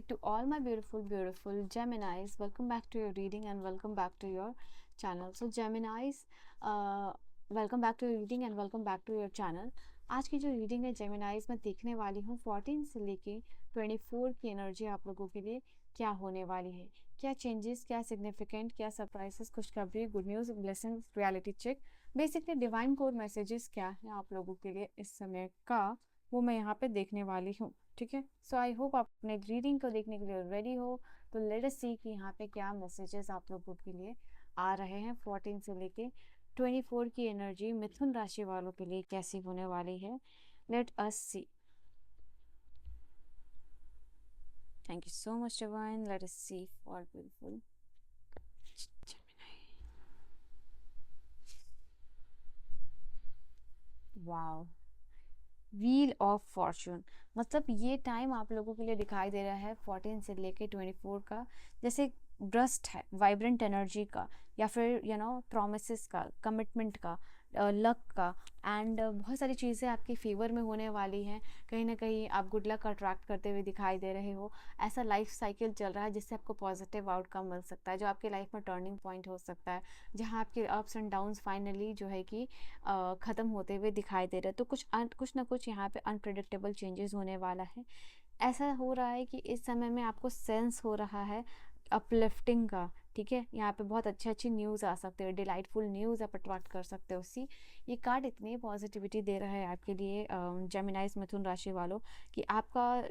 to all my beautiful Geminis. Welcome back to your reading and welcome back to your channel. So Geminis, welcome back to your reading and welcome back to your channel. आज की जो reading है जेमिनाइज में देखने वाली हूँ 14 से लेके 24 की एनर्जी आप लोगों के लिए क्या होने वाली है, क्या चेंजेस, क्या सिग्निफिकेंट, क्या सरप्राइजेस, खुशखबरी, good news, blessings, reality check, basically divine code messages क्या है आप लोगों के लिए इस समय का, वो मैं यहाँ पे देखने वाली हूँ। ठीक है, सो आई होप आप अपने रीडिंग को देखने के लिए रेडी हो। तो लेट अस सी कि यहाँ पे क्या मैसेजेस आप लोगों के लिए आ रहे हैं 14 से लेके 24 की एनर्जी मिथुन राशि वालों के लिए कैसी होने वाली है। Let us see. Thank you so much divine. Let us see for beautiful wow, wheel of fortune. मतलब ये टाइम आप लोगों के लिए दिखाई दे रहा है 14 से लेके 24 का, जैसे ब्रस्ट है वाइब्रेंट एनर्जी का, या फिर प्रोमिसेस का, कमिटमेंट का, लक का, एंड बहुत सारी चीज़ें आपके फेवर में होने वाली हैं। कहीं ना कहीं आप गुड लक अट्रैक्ट करते हुए दिखाई दे रहे हो। ऐसा लाइफ साइकिल चल रहा है जिससे आपको पॉजिटिव आउटकम मिल सकता है, जो आपके लाइफ में टर्निंग पॉइंट हो सकता है, जहाँ आपके अप्स एंड डाउन्स फाइनली जो है कि ख़त्म होते हुए दिखाई दे रहे हैं। तो कुछ ना कुछ यहाँ पे अनप्रिडिक्टेबल चेंजेस होने वाला है। ऐसा हो रहा है कि इस समय में आपको सेंस हो रहा है अपलिफ्टिंग का। ठीक है, यहाँ पे बहुत अच्छी न्यूज़ आ सकते हैं, डिलाइटफुल न्यूज़ आप अट्रैक्ट कर सकते हो। सी ये कार्ड इतनी पॉजिटिविटी दे रहा है आपके लिए जेमिनाइज मिथुन राशि वालों कि आपका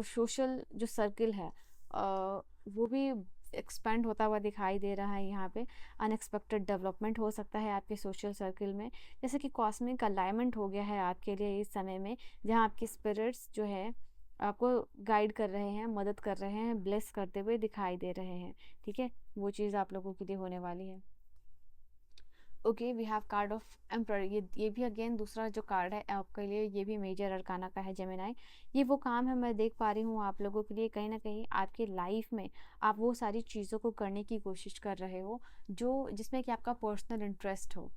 सोशल जो सर्किल है वो भी एक्सपेंड होता हुआ दिखाई दे रहा है। यहाँ पे अनएक्सपेक्टेड डेवलपमेंट हो सकता है आपके सोशल सर्किल में, जैसे कि कॉस्मिक अलाइनमेंट हो गया है आपके लिए इस समय में, जहाँ आपके स्पिरिट्स जो है आपको गाइड कर रहे हैं, मदद कर रहे हैं, ब्लेस करते हुए दिखाई दे रहे हैं। ठीक है, वो चीज़ आप लोगों के लिए होने वाली है। Okay, we have card of emperor. ये भी अगेन दूसरा जो कार्ड है आपके लिए, ये भी मेजर अरकाना का है जेमिनाई। ये वो काम है, मैं देख पा रही हूँ आप लोगों के लिए कहीं ना कहीं आपके लाइफ में आप वो सारी चीज़ों को करने की कोशिश कर रहे हो जो जिसमें कि आपका पर्सनल इंटरेस्ट हो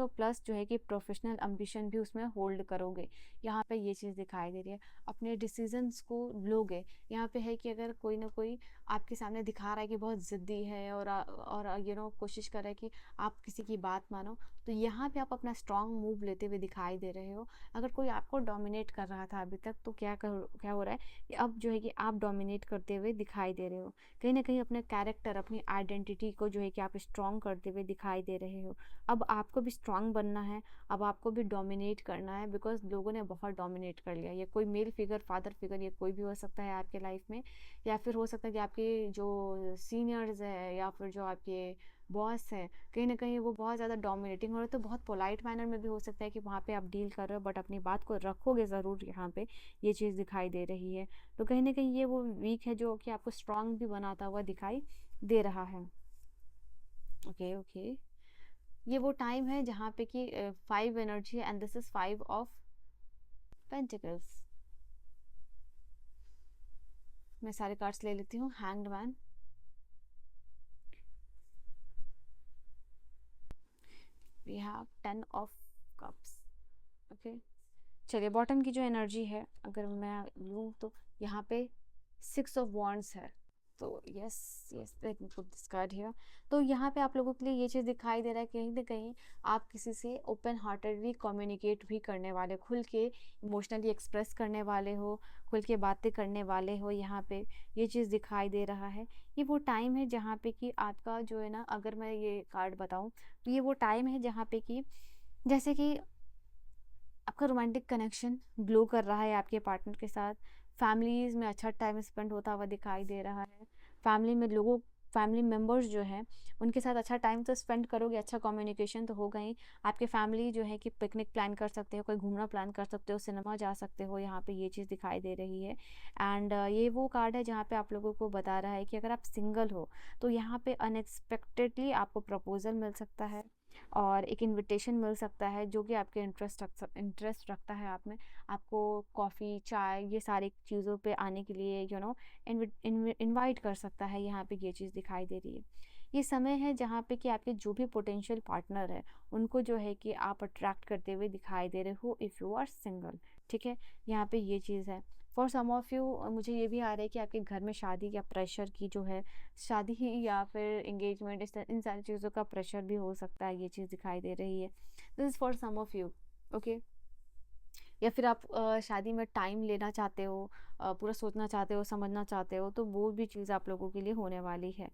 प्लस जो है कि प्रोफेशनल एम्बिशन भी उसमें होल्ड करोगे। यहाँ पे ये चीज़ दिखाई दे रही है, अपने डिसीजंस को लोगे। यहाँ पे है कि अगर कोई ना कोई आपके सामने दिखा रहा है कि बहुत ज़िद्दी है और कोशिश कर रहा है कि आप किसी की बात मानो, तो यहाँ पे आप अपना स्ट्रॉन्ग मूव लेते हुए दिखाई दे रहे हो। अगर कोई आपको डोमिनेट कर रहा था अभी तक, तो क्या हो रहा है कि अब जो है कि आप डोमिनेट करते हुए दिखाई दे रहे हो। कहीं ना कहीं अपने कैरेक्टर, अपनी आइडेंटिटी को जो है कि आप स्ट्रॉन्ग करते हुए दिखाई दे रहे हो। अब आपको भी स्ट्रॉन्ग बनना है, अब आपको भी डोमिनेट करना है, बिकॉज लोगों ने बहुत डोमिनेट कर लिया। ये कोई मेल फिगर, फादर फिगर, ये कोई भी हो सकता है आपके लाइफ में, या फिर हो सकता है कि आपके जो सीनियर्स है या फिर जो आपके बॉस है, कहीं ना कहीं वो बहुत ज़्यादा डोमिनेटिंग हो रहे, तो बहुत पोलाइट मैनर में भी हो सकता है कि वहाँ पे आप डील कर रहे हो, बट अपनी बात को रखोगे ज़रूर। यहाँ पे ये चीज़ दिखाई दे रही है। तो कहीं ना कहीं ये वो वीक है जो कि आपको स्ट्रांग भी बनाता हुआ दिखाई दे रहा है। ओके ओके, ये वो टाइम है जहाँ पे कि 5 एनर्जी है, and this is 5 of pentacles. मैं सारे कार्ड्स ले लेती हूँ। Hanged man, we have 10 of cups. Okay, चलिए बॉटम की जो एनर्जी है अगर मैं लूँ तो यहाँ पे 6 ऑफ वॉन्ड्स है। तो yes yes, let me put this card here. तो यहाँ पे आप लोगों के लिए ये चीज़ दिखाई दे रहा है कहीं ना कहीं आप किसी से ओपन हार्टेडली कम्युनिकेट भी करने वाले, खुल के इमोशनली एक्सप्रेस करने वाले हो, खुल के बातें करने वाले हो। यहाँ पे ये चीज़ दिखाई दे रहा है। ये वो टाइम है जहाँ पे कि आपका जो है ना, अगर मैं ये कार्ड बताऊँ तो ये वो टाइम है जहाँ पे कि जैसे कि आपका रोमांटिक कनेक्शन ग्लो कर रहा है आपके पार्टनर के साथ। फैमिलीज़ में अच्छा टाइम स्पेंड होता हुआ दिखाई दे रहा है। फैमिली मेम्बर्स जो हैं उनके साथ अच्छा टाइम तो स्पेंड करोगे, अच्छा कम्युनिकेशन तो होगा ही। आपके फैमिली जो है कि पिकनिक प्लान कर सकते हो, कोई घूमना प्लान कर सकते हो, सिनेमा जा सकते हो। यहाँ पे ये चीज़ दिखाई दे रही है। एंड ये वो कार्ड है जहाँ पे आप लोगों को बता रहा है कि अगर आप सिंगल हो तो यहाँ पे अनएक्सपेक्टेडली आपको प्रपोजल मिल सकता है और एक इनविटेशन मिल सकता है जो कि आपके इंटरेस्ट रखता है आप में। आपको कॉफ़ी, चाय, ये सारी चीज़ों पे आने के लिए इनवाइट कर सकता है। यहाँ पे ये चीज़ दिखाई दे रही है। ये समय है जहाँ पे कि आपके जो भी पोटेंशियल पार्टनर है उनको जो है कि आप अट्रैक्ट करते हुए दिखाई दे रहे हो इफ़ यू आर सिंगल। ठीक है, यहाँ पे ये चीज़ है। फॉर सम ऑफ यू मुझे ये भी आ रहा है कि आपके घर में शादी या प्रेशर की जो है, शादी ही या फिर एंगेजमेंट, इन सारी चीज़ों का प्रेशर भी हो सकता है, ये चीज़ दिखाई दे रही है। This is for some of you, okay. या फिर आप शादी में टाइम लेना चाहते हो, पूरा सोचना चाहते हो, समझना चाहते हो, तो वो भी चीज़ आप लोगों के लिए होने वाली है।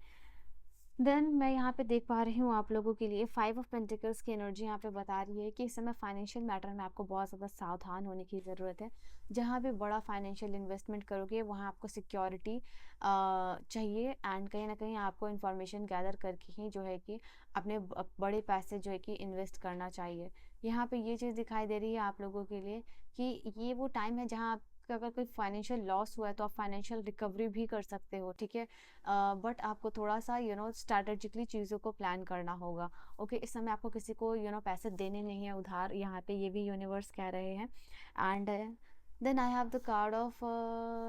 देन मैं यहाँ पे देख पा रही हूँ आप लोगों के लिए 5 ऑफ पेंटिकल्स की एनर्जी यहाँ पे बता रही है कि इस समय फाइनेंशियल मैटर में आपको बहुत ज़्यादा सावधान होने की ज़रूरत है। जहाँ भी बड़ा फाइनेंशियल इन्वेस्टमेंट करोगे वहाँ आपको सिक्योरिटी चाहिए, एंड कहीं ना कहीं आपको इन्फॉर्मेशन गैदर करके ही जो है कि अपने बड़े पैसे जो है कि इन्वेस्ट करना चाहिए। यहाँ पे ये चीज़ दिखाई दे रही है आप लोगों के लिए कि ये वो टाइम है जहाँ आपका अगर कोई फाइनेंशियल लॉस हुआ है तो आप फाइनेंशियल रिकवरी भी कर सकते हो, ठीक है। बट आपको थोड़ा सा स्ट्रैटेजिकली चीज़ों को प्लान करना होगा, ओके। इस समय आपको किसी को पैसे देने नहीं है उधार, यहाँ पे ये भी यूनिवर्स कह रहे हैं। And then I have the card of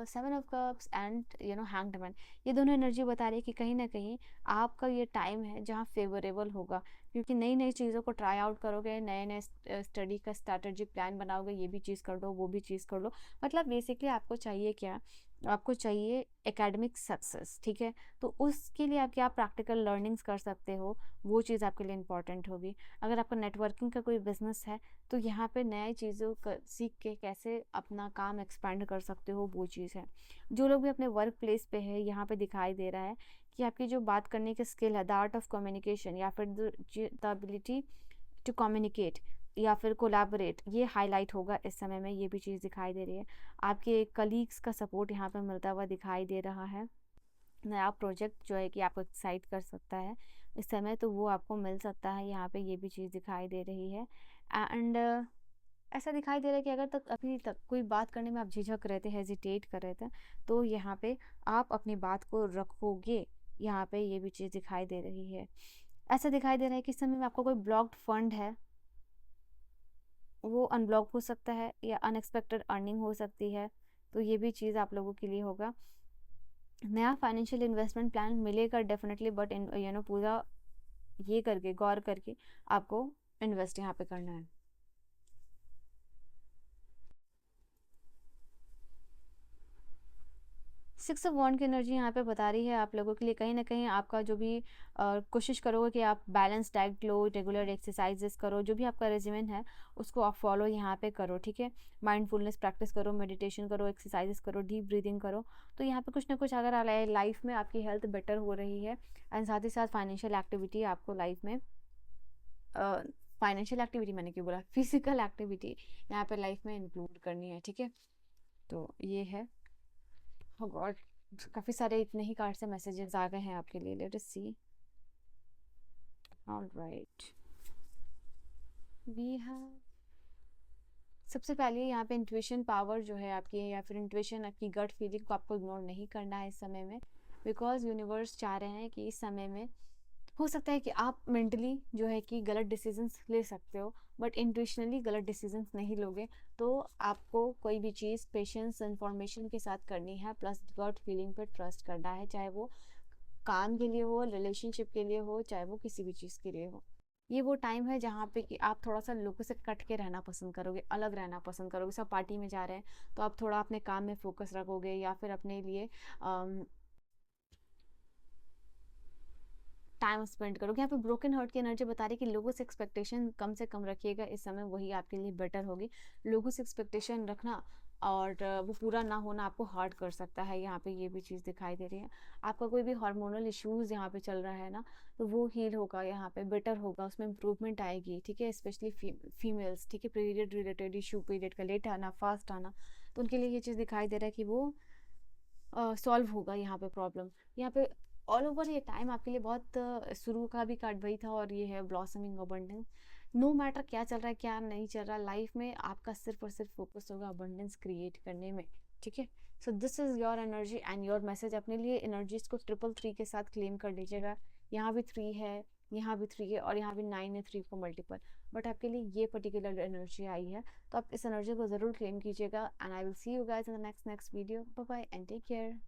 7 of cups and hanged man. ये दोनों एनर्जी बता रही है कि कहीं ना कहीं आपका ये टाइम है जहाँ फेवरेबल होगा, क्योंकि नई नई चीज़ों को ट्राई आउट करोगे, नए नए स्टडी का स्ट्रैटेजिक प्लान बनाओगे, ये भी चीज़ कर लो, वो भी चीज़ कर लो। मतलब बेसिकली आपको चाहिए क्या, आपको चाहिए एकेडमिक सक्सेस, ठीक है। तो उसके लिए आप क्या प्रैक्टिकल लर्निंग्स कर सकते हो, वो चीज़ आपके लिए इंपॉर्टेंट होगी। अगर आपका नेटवर्किंग का कोई बिजनेस है तो यहाँ पे नए चीज़ों सीख के कैसे अपना काम एक्सपेंड कर सकते हो, वो चीज़ है। जो लोग भी अपने वर्क प्लेस पे है, यहाँ पे दिखाई दे रहा है कि आपकी जो बात करने की स्किल है, द आर्ट ऑफ कम्युनिकेशन या फिर द एबिलिटी टू कम्युनिकेट या फिर कोलैबोरेट, ये हाईलाइट होगा इस समय में, ये भी चीज़ दिखाई दे रही है। आपके कलीग्स का सपोर्ट यहाँ पे मिलता हुआ दिखाई दे रहा है। नया प्रोजेक्ट जो है कि आपको एक्साइट कर सकता है इस समय, तो वो आपको मिल सकता है, यहाँ पे ये भी चीज़ दिखाई दे रही है। एंड ऐसा दिखाई दे रहा है कि अगर तक अभी तक कोई बात करने में आप झिझक रहे थे, हेजिटेट कर रहे थे, तो यहाँ पे आप अपनी बात को रखोगे, यहाँ पे ये भी चीज़ दिखाई दे रही है। ऐसा दिखाई दे रहा है कि इस समय में आपको कोई ब्लॉक्ड फंड है, वो अनब्लॉक हो सकता है, या अनएक्सपेक्टेड अर्निंग हो सकती है, तो ये भी चीज़ आप लोगों के लिए होगा। नया फाइनेंशियल इन्वेस्टमेंट प्लान मिलेगा डेफिनेटली, बट पूरा ये करके, गौर करके आपको इन्वेस्ट यहाँ पे करना है। 6 ऑफ वॉन्ड की एनर्जी यहाँ पे बता रही है आप लोगों के लिए कहीं ना कहीं आपका जो भी कोशिश करोगे कि आप बैलेंस डाइट लो, रेगुलर एक्सरसाइजेस करो, जो भी आपका रेजिमेंट है उसको आप फॉलो यहाँ पे करो, ठीक है। माइंडफुलनेस प्रैक्टिस करो, मेडिटेशन करो, एक्सरसाइजेस करो, डीप ब्रीदिंग करो, तो यहाँ पे कुछ ना कुछ अगर लाइफ में आपकी हेल्थ बेटर हो रही है, एंड साथ ही साथ फाइनेंशियल एक्टिविटी आपको लाइफ में, फाइनेंशियल एक्टिविटी मैंने क्यों बोला, फिजिकल एक्टिविटी यहाँ पे लाइफ में इंक्लूड करनी है, ठीक है। तो ये है। Oh God, काफी सारे इतने ही कार्ड से मैसेजेस आ गए हैं आपके लिए। Let us see. All right, we have, सबसे पहले यहाँ पे इंट्यूशन पावर जो है आपकी, या फिर इंट्यूशन, आपकी गट फीलिंग को आपको इग्नोर नहीं करना है इस समय में, बिकॉज यूनिवर्स चाह रहे हैं कि इस समय में हो सकता है कि आप मेंटली जो है कि गलत डिसीजंस ले सकते हो, बट इंट्यूशनली गलत डिसीजंस नहीं लोगे। तो आपको कोई भी चीज़ पेशेंस, इंफॉर्मेशन के साथ करनी है, प्लस गॉड फीलिंग पे ट्रस्ट करना है, चाहे वो काम के लिए हो, रिलेशनशिप के लिए हो, चाहे वो किसी भी चीज़ के लिए हो। ये वो टाइम है जहाँ पे कि आप थोड़ा सा लोगों से कट के रहना पसंद करोगे, अलग रहना पसंद करोगे। सब पार्टी में जा रहे हैं तो आप थोड़ा अपने काम में फोकस रखोगे, या फिर अपने लिए टाइम स्पेंड करोगे। यहाँ पे ब्रोकन हार्ट की एनर्जी बता रही है कि लोगों से एक्सपेक्टेशन कम से कम रखिएगा इस समय, वही आपके लिए बेटर होगी। लोगों से एक्सपेक्टेशन रखना और वो पूरा ना होना आपको हार्ट कर सकता है, यहाँ पे ये भी चीज़ दिखाई दे रही है। आपका कोई भी हार्मोनल इश्यूज यहाँ पे चल रहा है ना, तो वो हील होगा, यहाँ पे बेटर होगा, उसमें इंप्रूवमेंट आएगी, ठीक है। स्पेशली फीमेल्स, ठीक है, पीरियड रिलेटेड इशू, पीरियड का लेट आना, फास्ट आना, तो उनके लिए ये चीज़ दिखाई दे रहा है कि वो सॉल्व होगा यहाँ पे प्रॉब्लम। यहाँ पे ऑल ओवर ये टाइम आपके लिए बहुत शुरू का भी कार्ड वही था, और ये है ब्लॉसमिंग अबंडेंस। नो मैटर क्या चल रहा है क्या नहीं चल रहा, लाइफ में आपका सिर्फ और सिर्फ फोकस होगा अबंडेंस क्रिएट करने में, ठीक है। So this is your energy and your message. अपने लिए एनर्जीज को 333 के साथ क्लेम कर लीजिएगा। यहाँ भी 3 है, यहाँ भी 3 है, और यहाँ भी 9 है, 3 को मल्टीपल, बट आपके लिए ये पर्टिकुलर एनर्जी आई है, तो आप इस एनर्जी को ज़रूर क्लेम कीजिएगा। And I will see you guys in the next video. Bye bye and take care.